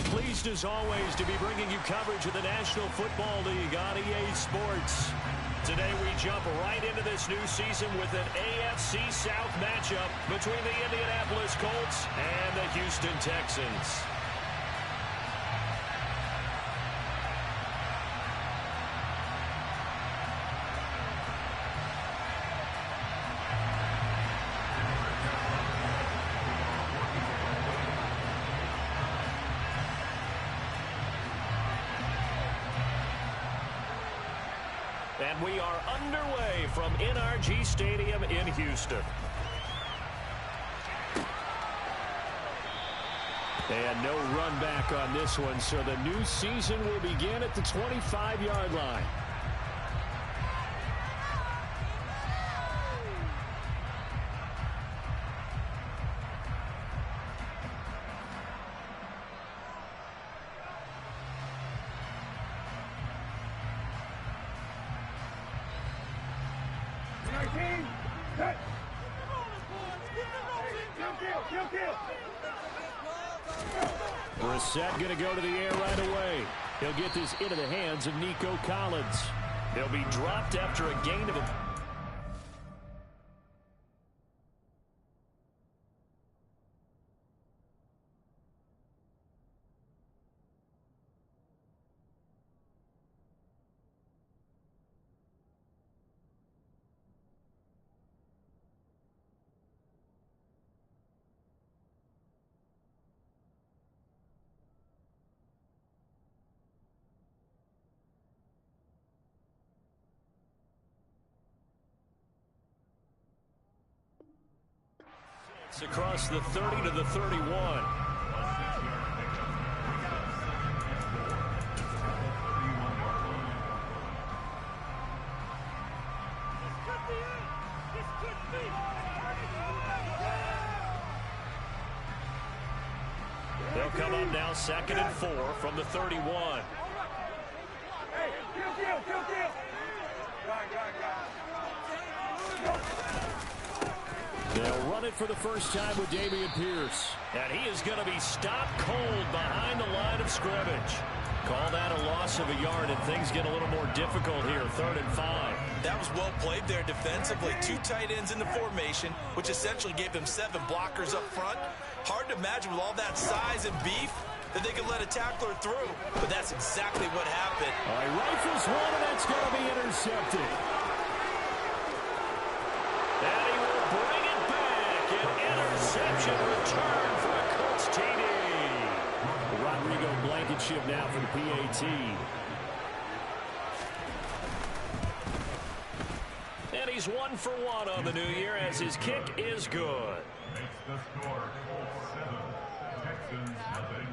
Pleased as always to be bringing you coverage of the National Football League on EA Sports. Today we jump right into this new season with an AFC South matchup between the Indianapolis Colts and the Houston Texans. And we are underway from NRG Stadium in Houston. And no run back on this one, so the new season will begin at the 25-yard line. Brissett going to go to the air right away. He'll get this into the hands of Nico Collins. They'll be dropped after a gain of a... across the 30 to the 31. They'll come up now 2nd and 4 from the 31. They'll run it for the first time with Dameon Pierce. And he is going to be stopped cold behind the line of scrimmage. Call that a loss of a yard, and things get a little more difficult here, 3rd and 5. That was well played there defensively. 2 tight ends in the formation, which essentially gave them 7 blockers up front. Hard to imagine with all that size and beef that they could let a tackler through. But that's exactly what happened. All right, rifles one, and that's going to be intercepted. And he will bring it back. An interception return for a Colts TD. Rodrigo Blankenship now for the PAT. And he's 1 for 1 on the new year as his kick is good. Makes the score Colts 7, Texans nothing.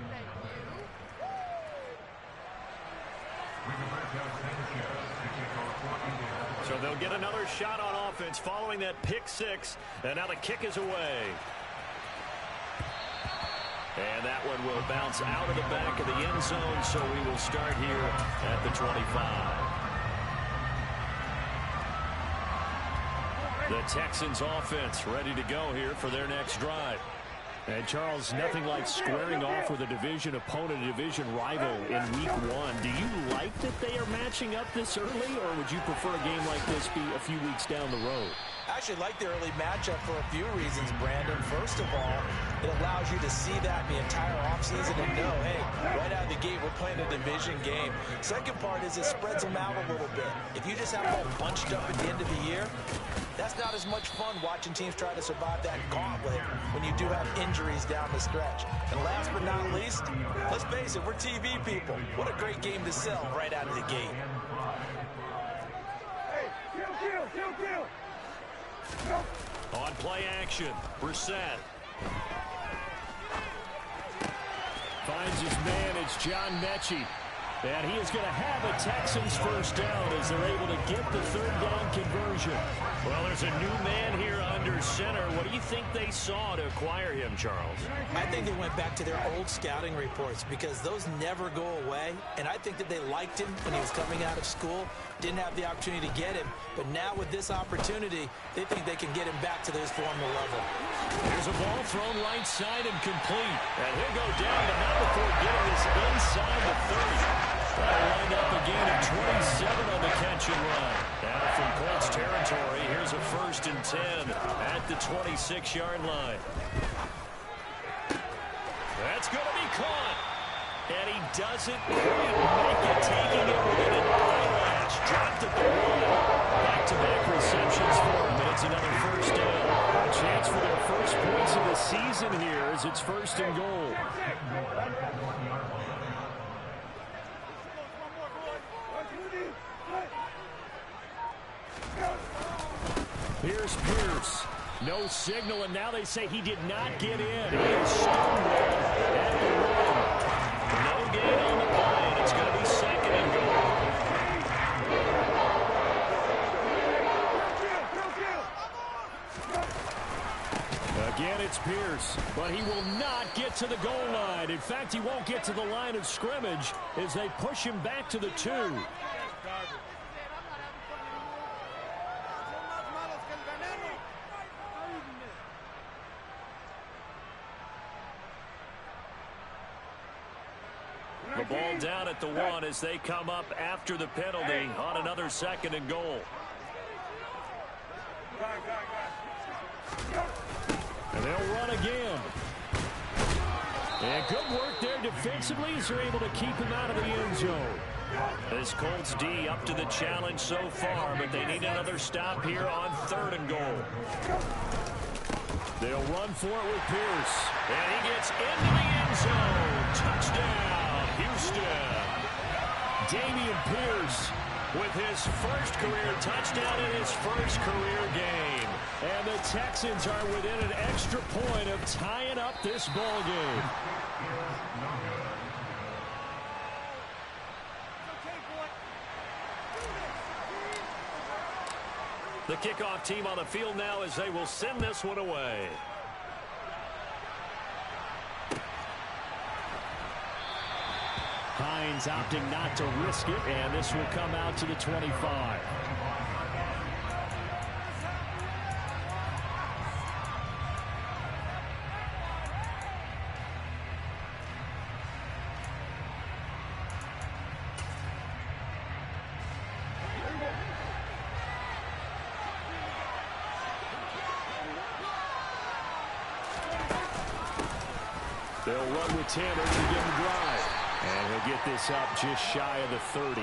So they'll get another shot on offense following that pick 6. And now the kick is away. And that one will bounce out of the back of the end zone, so we will start here at the 25. The Texans offense ready to go here for their next drive. And, Charles, nothing like squaring off with a division opponent, a division rival in Week 1. Do you like that they are matching up this early, or would you prefer a game like this be a few weeks down the road? I actually like the early matchup for a few reasons, Brandon. First of all, it allows you to see that the entire offseason and know, hey, right out of the gate, we're playing a division game. Second part is it spreads them out a little bit. If you just have them all bunched up at the end of the year, that's not as much fun watching teams try to survive that gauntlet when you do have injuries down the stretch. And last but not least, let's face it, we're TV people. What a great game to sell right out of the gate. On play action, Brissett. Finds his man, it's John Mechie. And he is going to have a Texans first down as they're able to get the 3rd down conversion. Well, there's a new man here under center. What do you think they saw to acquire him, Charles? I think they went back to their old scouting reports because those never go away. And I think that they liked him when he was coming out of school. Didn't have the opportunity to get him. But now with this opportunity, they think they can get him back to those former level. Here's a a ball thrown right side and complete. And he'll go down, but not before getting this inside the 30. That'll wind up a gain of 27 on the catch and run. Now from Colts territory, here's a 1st and 10 at the 26-yard line. That's going to be caught. And he doesn't quite make it, taking it within an eyelash. Dropped at the 1. Back-to-back receptions for him, but it's another 1st down. A chance for their first points of the season here as it's 1st and goal. Here's Pierce. No signal, and now they say he did not get in. He is stonewalled at the 1. No gain on the play, and it's going to be 2nd and goal. Again, it's Pierce, but he will not get to the goal line. In fact, he won't get to the line of scrimmage as they push him back to the 2. The ball down at the 1 as they come up after the penalty on another 2nd and goal. And they'll run again. And good work there defensively as they're able to keep him out of the end zone. This Colts D up to the challenge so far, but they need another stop here on 3rd and goal. They'll run for it with Pierce. And he gets into the end zone. Touchdown, Houston. Damian Pierce with his first career touchdown in his first career game. And the Texans are within an extra point of tying up this ball game. The kickoff team on the field now as they will send this one away. Hines opting not to risk it, and this will come out to the 25. They'll run with Tanner to begin the drive. And he'll get this up just shy of the 30.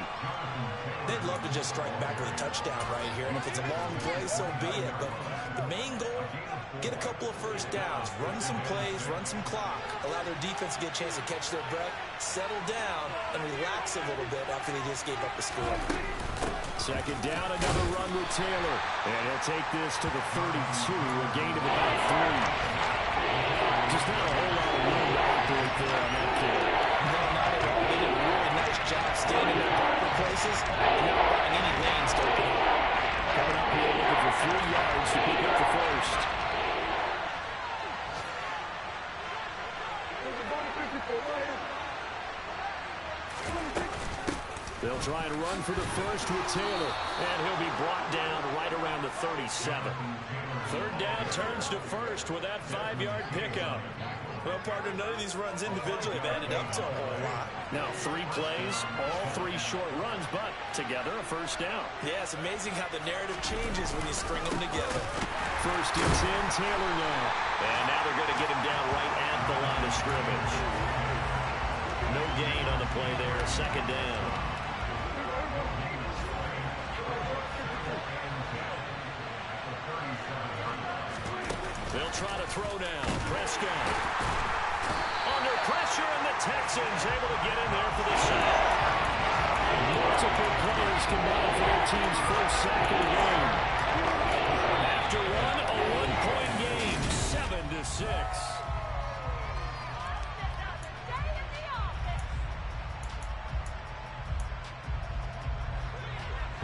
They'd love to just strike back with a touchdown right here. And if it's a long play, so be it. But the main goal, get a couple of first downs. Run some plays, run some clock. Allow their defense to get a chance to catch their breath, settle down, and relax a little bit after they just gave up the score. 2nd down, another run with Taylor. And he'll take this to the 32, a gain of about 3. Just not a whole lot of room to operate there on that kid. No, not at all. They did a really nice job standing in proper places and not allowing any lanes to open up. Coming up here looking for 3 yards to pick up the first. They'll try and run for the first with Taylor, and he'll be brought down right around the 37. 3rd down turns to first with that 5-yard pickup. Well, partner, none of these runs individually have added up to a whole lot. Now 3 plays, all 3 short runs, but together a first down. Yeah, it's amazing how the narrative changes when you string them together. 1st and 10, Taylor now. And now they're going to get him down right at the line of scrimmage. No gain on the play there, 2nd down. They'll try to throw now. Prescott. Under pressure, and the Texans able to get in there for the sack. Multiple players combined for their team's first sack of the game. After one, a 1-point game, 7-6.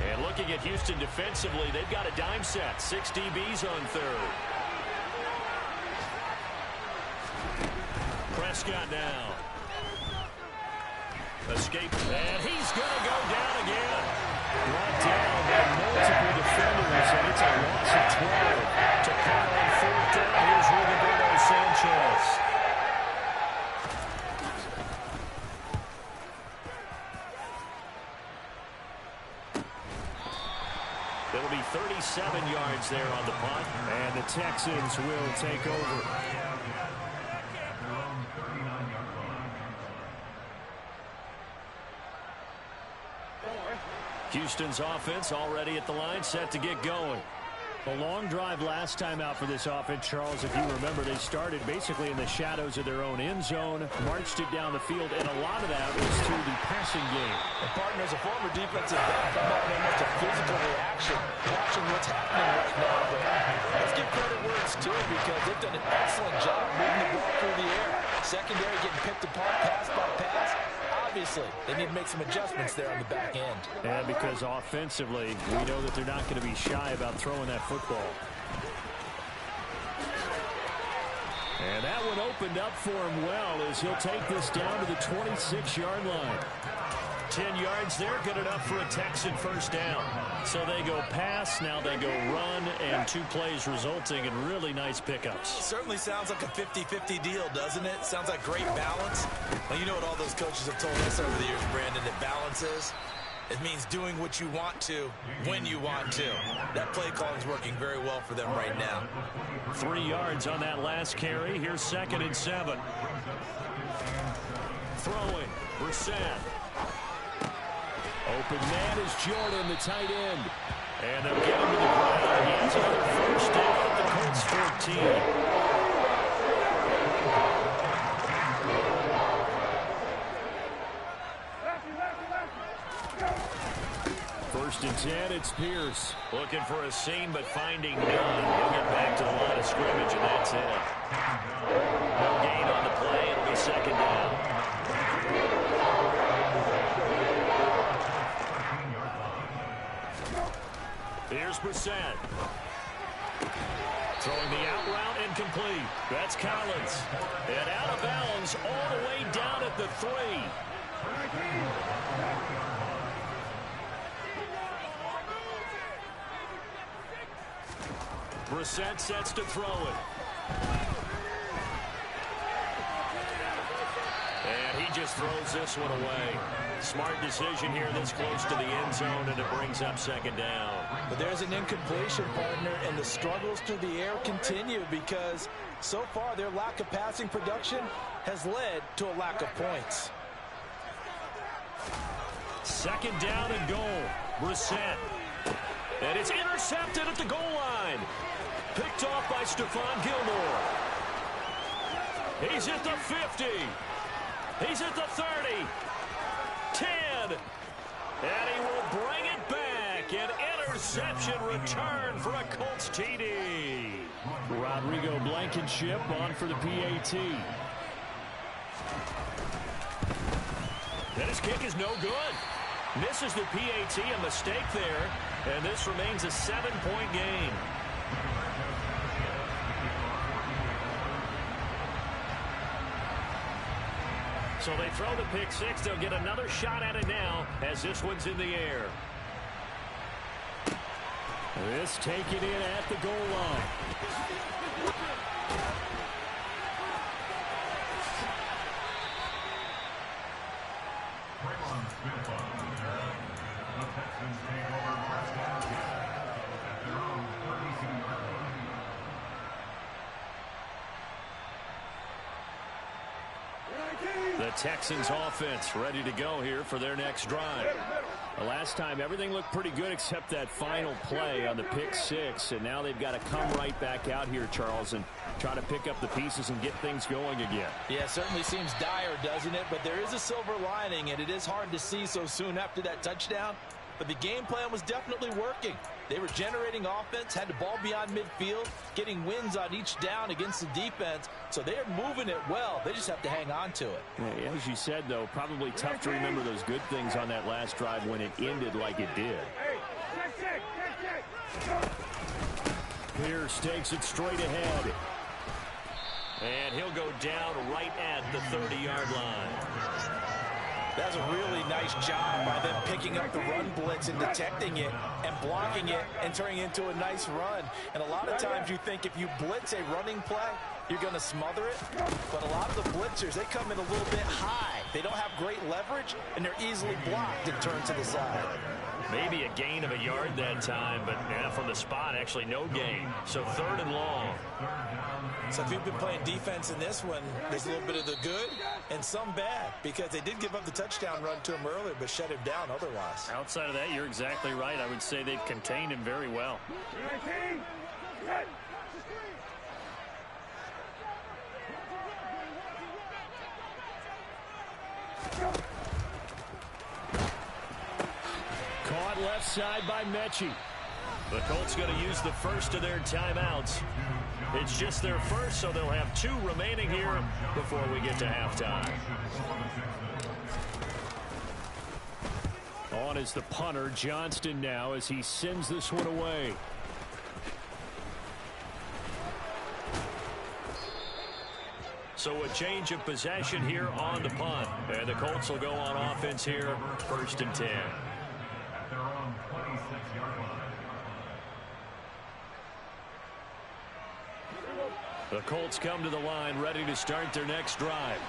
And looking at Houston defensively, they've got a dime set. 6 DBs on 3rd. Prescott now. Escape, and he's going to go down again. Brought down by multiple defenders, and it's a loss of 12. To call on 4th down, here's Ruben Texans will take over. Houston's offense already at the line, set to get going. A long drive last time out for this offense, Charles. If you remember, they started basically in the shadows of their own end zone, marched it down the field, and a lot of that was through the passing game. And partner, as a former defensive back, I'm having almost a physical reaction watching what's happening right now. But let's give credit where it's due, because they've done an excellent job moving the ball through the air. Secondary getting picked apart pass by pass. Obviously, they need to make some adjustments there on the back end. And because offensively, we know that they're not going to be shy about throwing that football. And that one opened up for him well, as he'll take this down to the 26-yard line. 10 yards there, good enough for a Texan first down. So they go pass, now they go run, and 2 plays resulting in really nice pickups. Certainly sounds like a 50-50 deal, doesn't it? Sounds like great balance. Well, you know what all those coaches have told us over the years, Brandon, that balance is? It means doing what you want to, when you want to. That play calling is working very well for them right now. 3 yards on that last carry. Here's 2nd and 7. Throwing, Brissett. Open man is Jordan, the tight end. And they'll get him to the ground. He has another first down at the Colts 14. First and 10, it's Pierce. Looking for a seam, but finding none. He'll get back to the line of scrimmage, and that's it. No gain on the play. It'll be 2nd down. Here's Brissett. Throwing the out route, incomplete. That's Collins. And out of bounds all the way down at the 3. Brissett sets to throw it. And he just throws this one away. Smart decision here this close to the end zone, and it brings up 2nd down. But there's an incompletion, partner, and the struggles through the air continue, because so far their lack of passing production has led to a lack of points. 2nd down and goal. Brissett. And it's intercepted at the goal line. Picked off by Stephon Gilmore. He's at the 50. He's at the 30. 10. And he will bring it back. An interception return for a Colts TD. Rodrigo Blankenship on for the PAT. And his kick is no good. Misses the PAT, a mistake there. And this remains a 7-point game. So they throw the pick 6. They'll get another shot at it now as this one's in the air. This taken in at the goal line. The Texans take over first down at their own 32-yard line. The Texans offense ready to go here for their next drive. The last time everything looked pretty good except that final play on the pick 6, and now they've got to come right back out here, Charles, and try to pick up the pieces and get things going again. Yeah, it certainly seems dire, doesn't it? But there is a silver lining, and it is hard to see so soon after that touchdown. But the game plan was definitely working. They were generating offense, had the ball beyond midfield, getting wins on each down against the defense. So they're moving it well. They just have to hang on to it. Yeah, as you said, though, probably tough to remember those good things on that last drive when it ended like it did. Pierce takes it straight ahead. And he'll go down right at the 30-yard line. That's a really nice job by them picking up the run blitz and detecting it and blocking it and turning it into a nice run. And a lot of times you think if you blitz a running play, you're going to smother it. But a lot of the blitzers, they come in a little bit high. They don't have great leverage, and they're easily blocked and turned to the side. Maybe a gain of a yard that time, but from the spot, actually no gain. So 3rd and long. So if you've been playing defense in this one, there's a little bit of the good and some bad, because they did give up the touchdown run to him earlier, but shut him down otherwise. Outside of that, you're exactly right. I would say they've contained him very well. Caught left side by Mechie. The Colts going to use the first of their timeouts. It's just their first, so they'll have 2 remaining here before we get to halftime. On is the punter, Johnston, now as he sends this one away. So a change of possession here on the punt. And the Colts will go on offense here, 1st and 10. At their own 26-yard line. The Colts come to the line ready to start their next drive.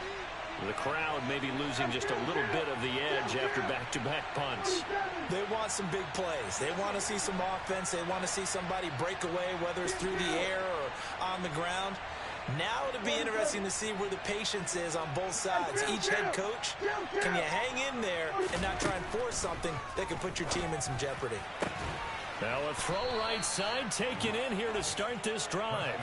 The crowd may be losing just a little bit of the edge after back-to-back punts. They want some big plays. They want to see some offense. They want to see somebody break away, whether it's through the air or on the ground. Now it'll be interesting to see where the patience is on both sides. Each head coach, can you hang in there and not try and force something that could put your team in some jeopardy? Now a throw right side taken in here to start this drive.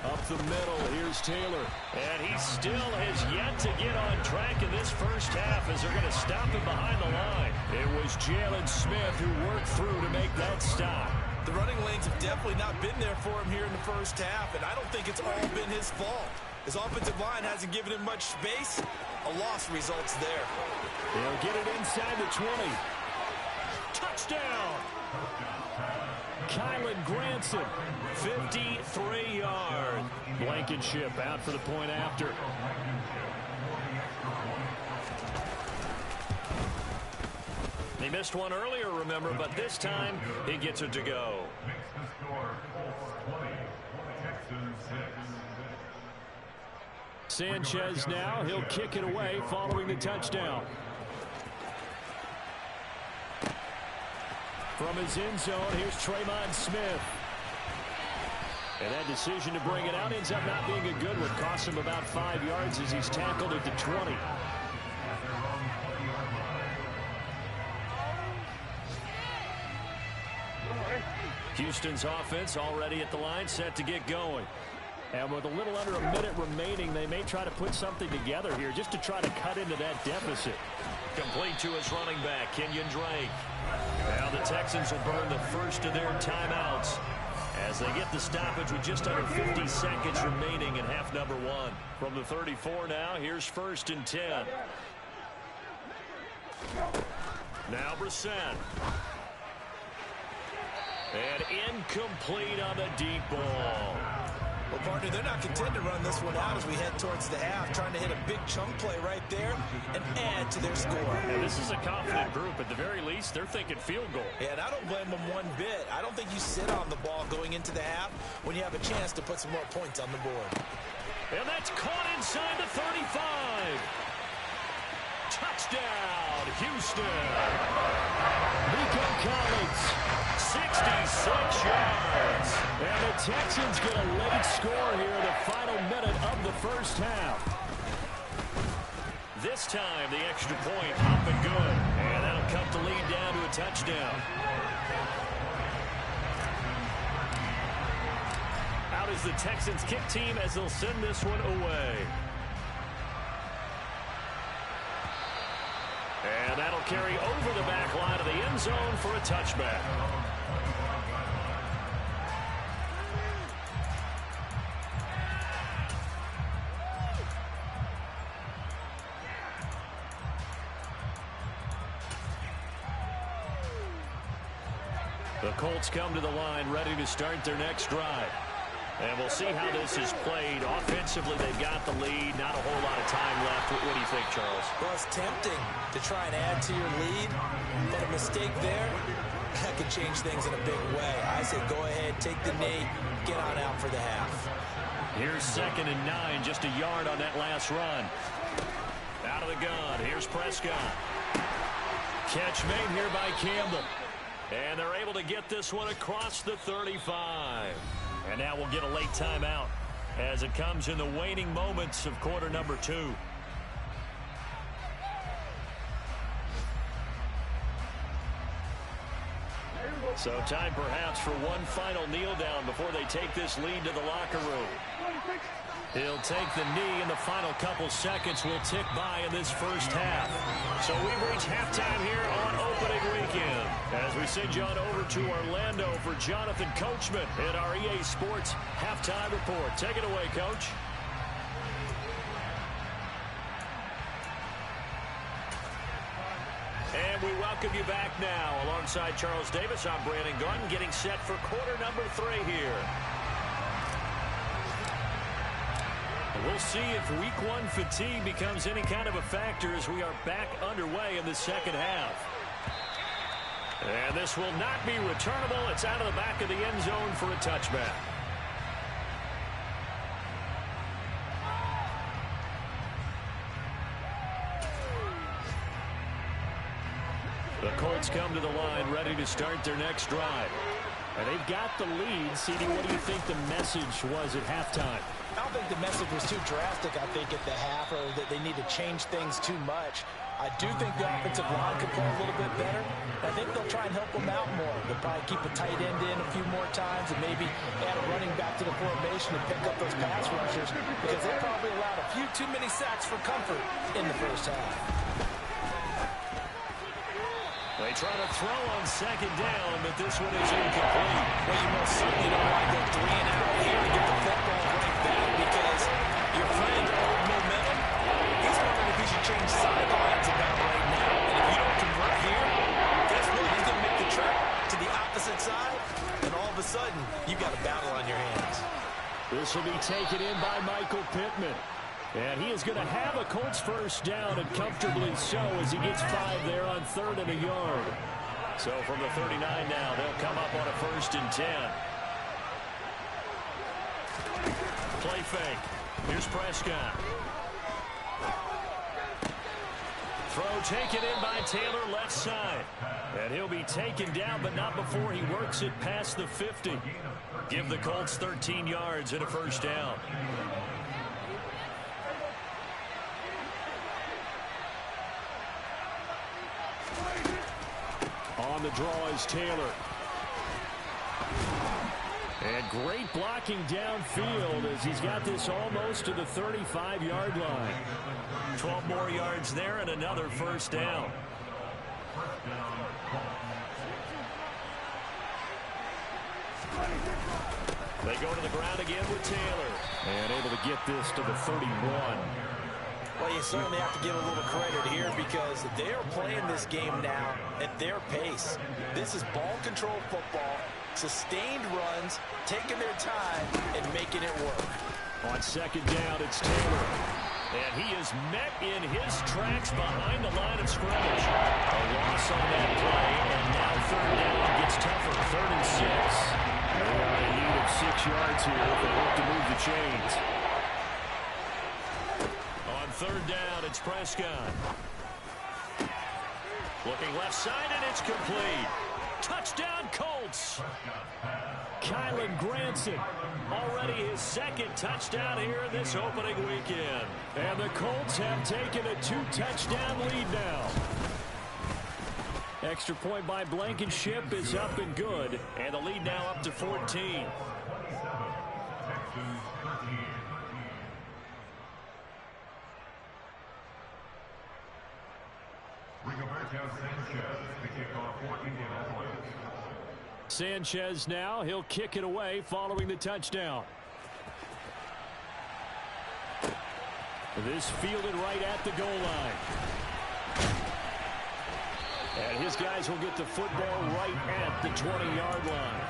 Up the middle, here's Taylor. And he still has yet to get on track in this first half as they're going to stop him behind the line. It was Jalen Smith who worked through to make that stop. The running lanes have definitely not been there for him here in the first half, and I don't think it's all been his fault. His offensive line hasn't given him much space. A loss results there. They'll get it inside the 20. Touchdown! Kylan Granson, 53-yard. Blankenship out for the point after. He missed one earlier, remember, but this time he gets it to go. Makes the score 20, Texans 6. Sanchez now, he'll kick it away following the touchdown. From his end zone, here's Tremont Smith. And that decision to bring it out ends up not being a good one. Cost him about 5 yards as he's tackled at the 20. Houston's offense already at the line, set to get going. And with a little under a minute remaining, they may try to put something together here just to try to cut into that deficit. Complete to his running back, Kenyon Drake. Now the Texans will burn the first of their timeouts as they get the stoppage with just under 50 seconds remaining in half number 1. From the 34 now, here's 1st and 10. Now Brissett. And incomplete on the deep ball. Well, partner, they're not content to run this one out as we head towards the half, trying to hit a big chunk play right there and add to their score. And this is a confident group. At the very least, they're thinking field goal. Yeah, and I don't blame them one bit. I don't think you sit on the ball going into the half when you have a chance to put some more points on the board. And that's caught inside the 35. Touchdown, Houston. Nico Collins, 66 yards. And the Texans get a late score here in the final minute of the first half. This time, the extra point up and good. And that'll cut the lead down to a touchdown. Out is the Texans kick team as they'll send this one away. And that'll carry over the back line of the end zone for a touchback. The Colts come to the line ready to start their next drive. And we'll see how this is played. Offensively, they've got the lead. Not a whole lot of time left. What do you think, Charles? Well, it's tempting to try and add to your lead, but a mistake there, that could change things in a big way. I say go ahead, take the knee, get on out for the half. Here's 2nd and 9, just a yard on that last run. Out of the gun, here's Prescott. Catch made here by Campbell. And they're able to get this one across the 35. And now we'll get a late timeout as it comes in the waning moments of quarter number 2. So time perhaps for one final kneel down before they take this lead to the locker room. He'll take the knee, and the final couple seconds will tick by in this first half. So we've reached halftime here on opening weekend as we send you on over to Orlando for Jonathan Coachman in our EA Sports halftime report. Take it away, Coach. And we welcome you back now. Alongside Charles Davis, I'm Brandon Gaudin, getting set for quarter number 3 here. We'll see if week 1 fatigue becomes any kind of a factor as we are back underway in the second half. And this will not be returnable. It's out of the back of the end zone for a touchback. The Colts come to the line ready to start their next drive. And they've got the lead. CD, what do you think the message was at halftime? I don't think the message was too drastic, I think, at the half, or that they need to change things too much. I do think the offensive line could play a little bit better. I think they'll try and help them out more. They'll probably keep a tight end in a few more times and maybe add a running back to the formation and pick up those pass rushers because they probably allowed a few too many sacks for comfort in the first half. They try to throw on second down, but this one is incomplete. Well, you most certainly don't want to go 3 and out here and get the football right back because your friend, old momentum, he's wondering if he should change sidelines about right now. And if you don't convert here, guess what? He's going to make the trek to the opposite side, and all of a sudden, you've got a battle on your hands. This will be taken in by Michael Pittman. And he is going to have a Colts first down, and comfortably so, as he gets 5 there on 3rd and a yard. So from the 39 now, they'll come up on a 1st and 10. Play fake. Here's Prescott. Throw taken in by Taylor, left side. And he'll be taken down, but not before he works it past the 50. Give the Colts 13 yards and a first down. On the draw is Taylor. And great blocking downfield as he's got this almost to the 35-yard line. 12 more yards there and another first down. They go to the ground again with Taylor. And able to get this to the 31. Well, you certainly have to give a little credit here because they are playing this game now at their pace. This is ball control football, sustained runs, taking their time, and making it work. On second down, it's Taylor. And he is met in his tracks behind the line of scrimmage. A loss on that play, and now 3rd down gets tougher. 3rd and 6. They are in need of 6 yards here if they hope to move the chains. 3rd down, it's Prescott. Looking left side, and it's complete. Touchdown, Colts. Kylan Granson, already his 2nd touchdown here in this opening weekend. And the Colts have taken a 2-touchdown lead now. Extra point by Blankenship is up and good. And the lead now up to 14. Sanchez now, he'll kick it away following the touchdown. This fielded right at the goal line. And his guys will get the football right at the 20-yard line.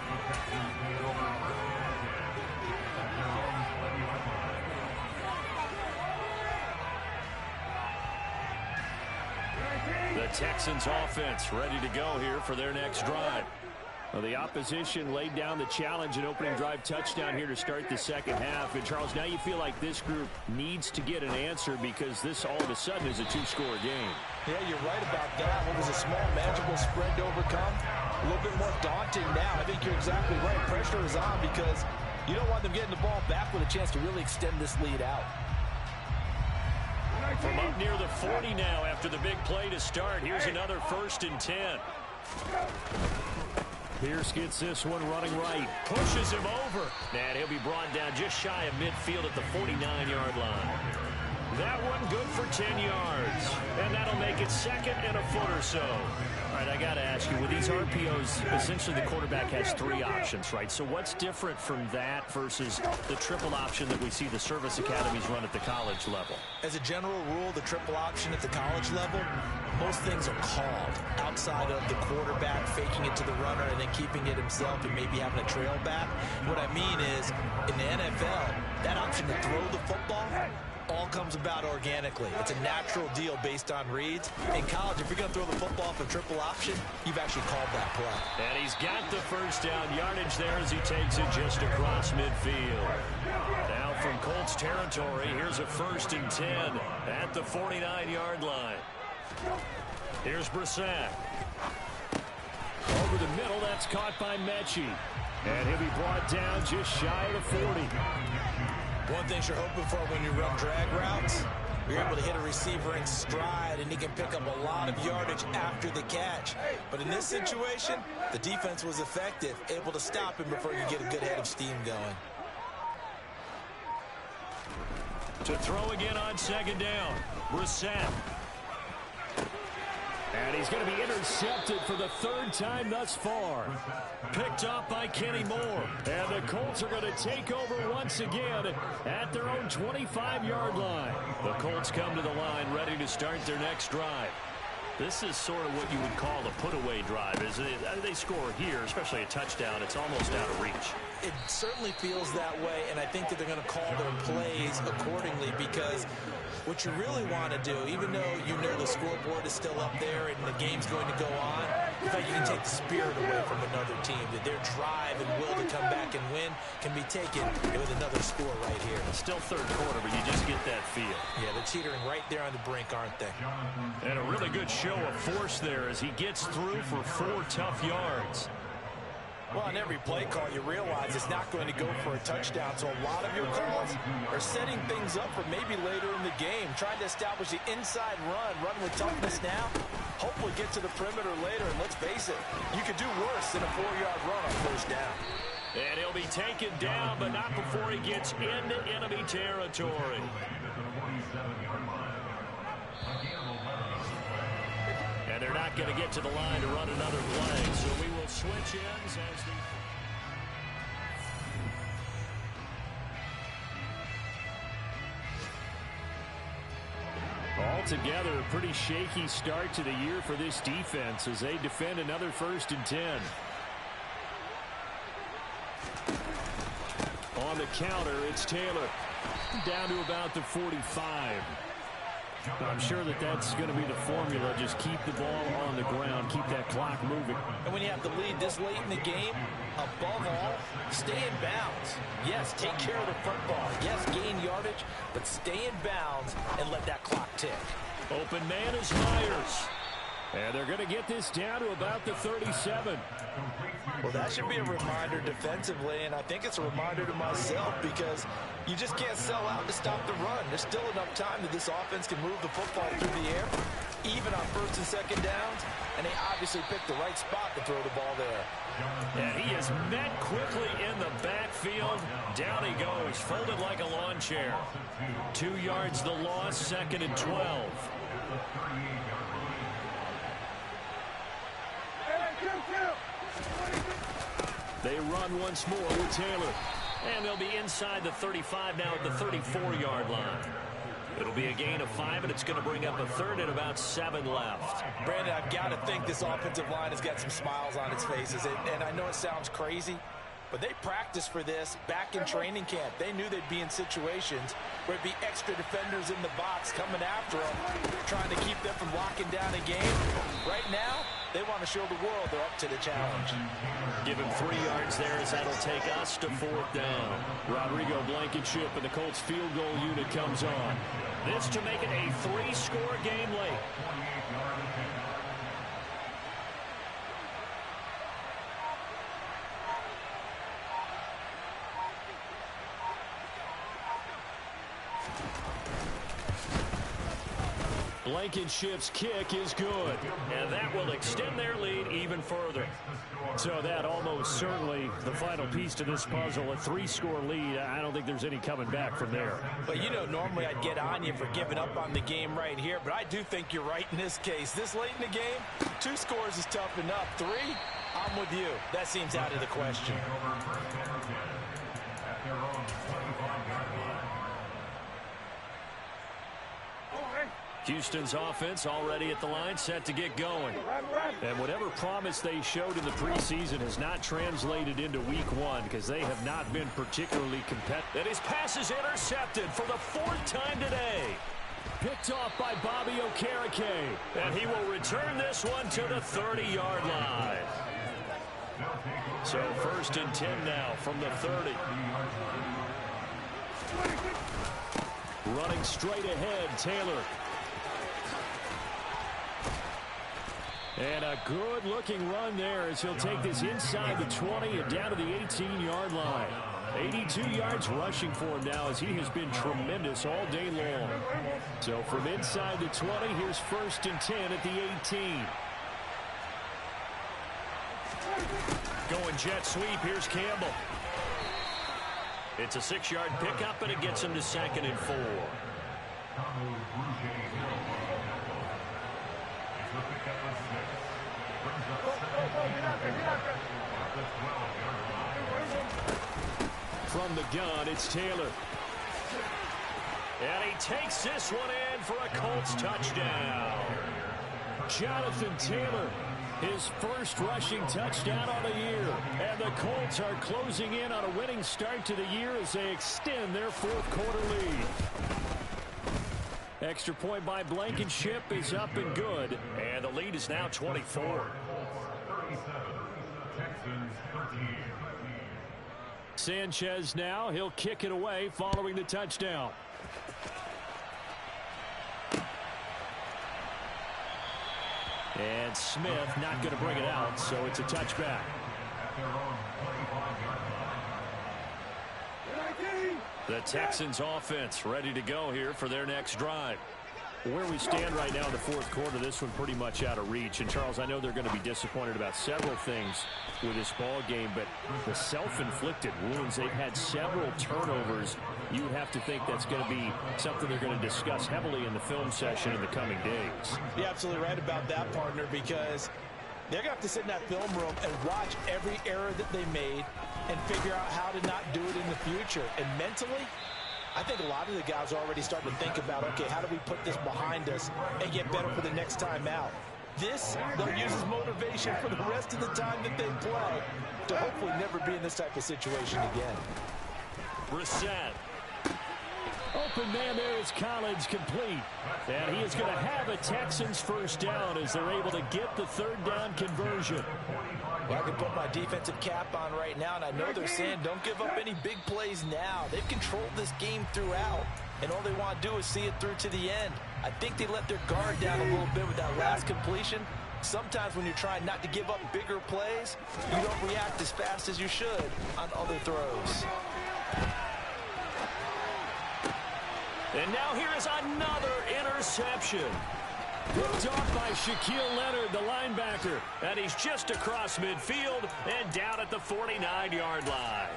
The Texans offense ready to go here for their next drive. Well, the opposition laid down the challenge, an opening drive touchdown here to start the second half. And, Charles, now you feel like this group needs to get an answer because this all of a sudden is a two-score game. Yeah, you're right about that. What was a small, manageable spread to overcome? A little bit more daunting now. I think you're exactly right. Pressure is on because you don't want them getting the ball back with a chance to really extend this lead out. From up near the 40 now after the big play to start. Here's another 1st and 10. Pierce gets this one running right. Pushes him over. And he'll be brought down just shy of midfield at the 49-yard line. That one good for 10 yards. And that'll make it 2nd and a foot or so. All right, I got to ask you, with these RPOs, essentially the quarterback has 3 options, right? So what's different from that versus the triple option that we see the service academies run at the college level? As a general rule, the triple option at the college level, most things are called outside of the quarterback faking it to the runner and then keeping it himself and maybe having a trail back. What I mean is, in the NFL, that option to throw the football all comes about organically. It's a natural deal based on reads. In college, if you're going to throw the football for triple option, you've actually called that play. And he's got the first down yardage there as he takes it just across midfield. Now from Colts territory, here's a 1st and 10 at the 49-yard line. Here's Brissett. Over the middle, that's caught by Mechie. And he'll be brought down just shy of the 40. One thing you're hoping for when you run drag routes, you're able to hit a receiver in stride, and he can pick up a lot of yardage after the catch. But in this situation, the defense was effective, able to stop him before you get a good head of steam going. To throw again on 2nd down, Brissett. And he's going to be intercepted for the 3rd time thus far. Picked off by Kenny Moore. And the Colts are going to take over once again at their own 25-yard line. The Colts come to the line ready to start their next drive. This is sort of what you would call a put-away drive. As they score here, especially a touchdown, it's almost out of reach. It certainly feels that way, and I think that they're going to call their plays accordingly because what you really want to do, even though you know the scoreboard is still up there and the game's going to go on, in fact, you can take the spirit away from another team, that their drive and will to come back and win can be taken with another score right here. It's still 3rd quarter, but you just get that feel. Yeah, they're teetering right there on the brink, aren't they? And a really good show of force there as he gets through for 4 tough yards. Well, on every play call, you realize it's not going to go for a touchdown, so a lot of your calls are setting things up for maybe later in the game, trying to establish the inside run with toughness now, hopefully get to the perimeter later, and let's face it, you could do worse than a 4-yard run on 1st down. And he'll be taken down, but not before he gets into enemy territory. And they're not going to get to the line to run another play, so we will switch ends as the... Altogether, a pretty shaky start to the year for this defense as they defend another 1st and 10. On the counter, it's Taylor. Down to about the 45. I'm sure that that's going to be the formula. Just keep the ball on the ground. Keep that clock moving. And when you have the lead this late in the game, above all, stay in bounds. Yes, take care of the football. Yes, gain yardage, but stay in bounds and let that clock tick. Open man is Myers. And they're going to get this down to about the 37. Well, that should be a reminder defensively, and I think it's a reminder to myself because you just can't sell out to stop the run. There's still enough time that this offense can move the football through the air, even on 1st and 2nd downs, and they obviously picked the right spot to throw the ball there. And he is met quickly in the backfield. Down he goes, folded like a lawn chair. 2 yards the loss, 2nd and 12. They run once more with Taylor. And they'll be inside the 35 now at the 34-yard line. It'll be a gain of 5, and it's going to bring up a 3rd and about 7 left. Brandon, I've got to think this offensive line has got some smiles on its faces. And I know it sounds crazy, but they practiced for this back in training camp. They knew they'd be in situations where it'd be extra defenders in the box coming after them, trying to keep them from locking down a game. Right now, They want to show the world they're up to the challenge. Give him 3 yards there as that'll take us to 4th down. Rodrigo Blankenship and the Colts field goal unit comes on. This to make it a 3-score game late. Blankenship's kick is good, and that will extend their lead even further. So that almost certainly the final piece to this puzzle, a 3-score lead. I don't think there's any coming back from there. But you know, normally I'd get on you for giving up on the game right here, but I do think you're right in this case. This late in the game, 2 scores is tough enough. 3, I'm with you. That seems out of the question. Houston's offense already at the line, set to get going. And whatever promise they showed in the preseason has not translated into week 1 because they have not been particularly competitive. And his pass is intercepted for the 4th time today. Picked off by Bobby Okereke. And he will return this one to the 30-yard line. So 1st and 10 now from the 30. Running straight ahead, Taylor. And a good-looking run there as he'll take this inside the 20 and down to the 18-yard line. 82 yards rushing for him now as he has been tremendous all day long. So from inside the 20, here's 1st and 10 at the 18. Going jet sweep, here's Campbell. It's a 6-yard pickup, and it gets him to 2nd and 4. From the gun, it's Taylor. And he takes this one in for a Colts touchdown. Jonathan Taylor, his first rushing touchdown on the year. And the Colts are closing in on a winning start to the year as they extend their 4th quarter lead. Extra point by Blankenship is up and good. And the lead is now 24. Sanchez now, he'll kick it away following the touchdown. And Smith not going to bring it out, so it's a touchback. The Texans offense ready to go here for their next drive. Where we stand right now in the 4th quarter, this one pretty much out of reach. And, Charles, I know they're going to be disappointed about several things with this ball game, but the self-inflicted wounds, they've had several turnovers. You have to think that's going to be something they're going to discuss heavily in the film session in the coming days. You're absolutely right about that, partner, because they're going to have to sit in that film room and watch every error that they made and figure out how to not do it in the future. And mentally, I think a lot of the guys are already starting to think about, okay, how do we put this behind us and get better for the next time out? This, they'll use as motivation for the rest of the time that they play to hopefully never be in this type of situation again. Brissett. Open man there is Collins, complete. And he is going to have a Texans first down as they're able to get the 3rd down conversion. Well, I can put my defensive cap on right now, and I know they're saying don't give up any big plays now. They've controlled this game throughout, and all they want to do is see it through to the end. I think they let their guard down a little bit with that last completion. Sometimes when you're trying not to give up bigger plays, you don't react as fast as you should on other throws. And now here is another interception. Picked off by Shaquille Leonard, the linebacker. And he's just across midfield and down at the 49-yard line.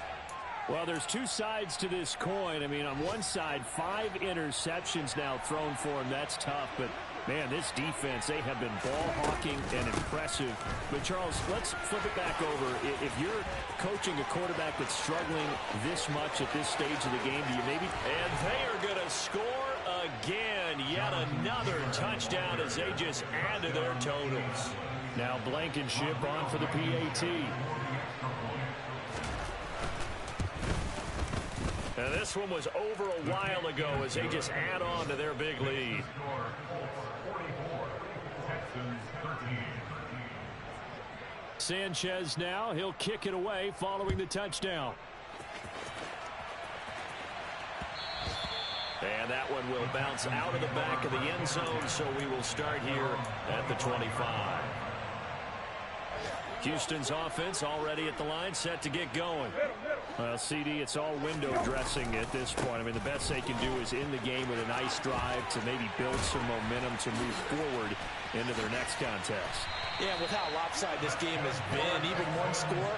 Well, there's 2 sides to this coin. I mean, on one side, 5 interceptions now thrown for him. That's tough. But, man, this defense, they have been ball hawking and impressive. But, Charles, let's flip it back over. If you're coaching a quarterback that's struggling this much at this stage of the game, do you maybe... And they are going to score again. Yet another touchdown as they just add to their totals. Now Blankenship on for the PAT. And this one was over a while ago as they just add on to their big lead. Sanchez now. He'll kick it away following the touchdown. And that one will bounce out of the back of the end zone, so we will start here at the 25. Houston's offense already at the line, set to get going. Well, CD, it's all window dressing at this point. I mean, the best they can do is in the game with a nice drive to maybe build some momentum to move forward into their next contest. Yeah, with how lopsided this game has been, even one score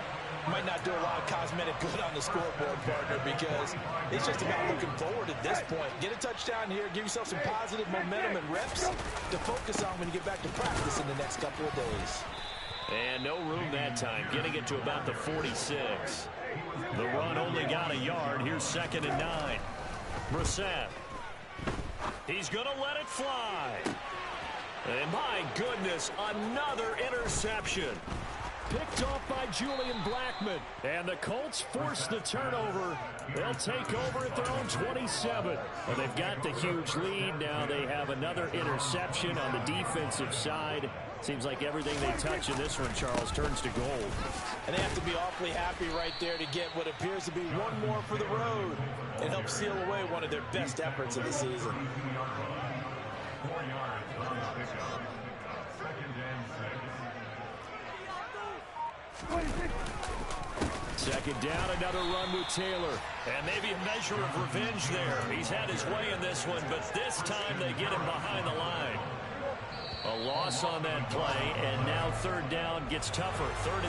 might not do a lot of cosmetic good on the scoreboard, partner, because it's just about looking forward at this point. Get a touchdown here, give yourself some positive momentum and reps to focus on when you get back to practice in the next couple of days. And no room that time, getting it to about the 46. The run only got a yard. Here's 2nd and 9. Brissett. He's going to let it fly. And my goodness, another interception. Picked off by Julian Blackmon. And the Colts force the turnover. They'll take over at their own 27. Well, they've got the huge lead. Now they have another interception on the defensive side. Seems like everything they touch in this one, Charles, turns to gold. And they have to be awfully happy right there to get what appears to be one more for the road and help seal away one of their best efforts of the season. 4 yards on the pickup. 2nd and 6. 2nd down, another run with Taylor. And maybe a measure of revenge there. He's had his way in this one, but this time they get him behind the line. A loss on that play, and now 3rd down gets tougher. 3rd and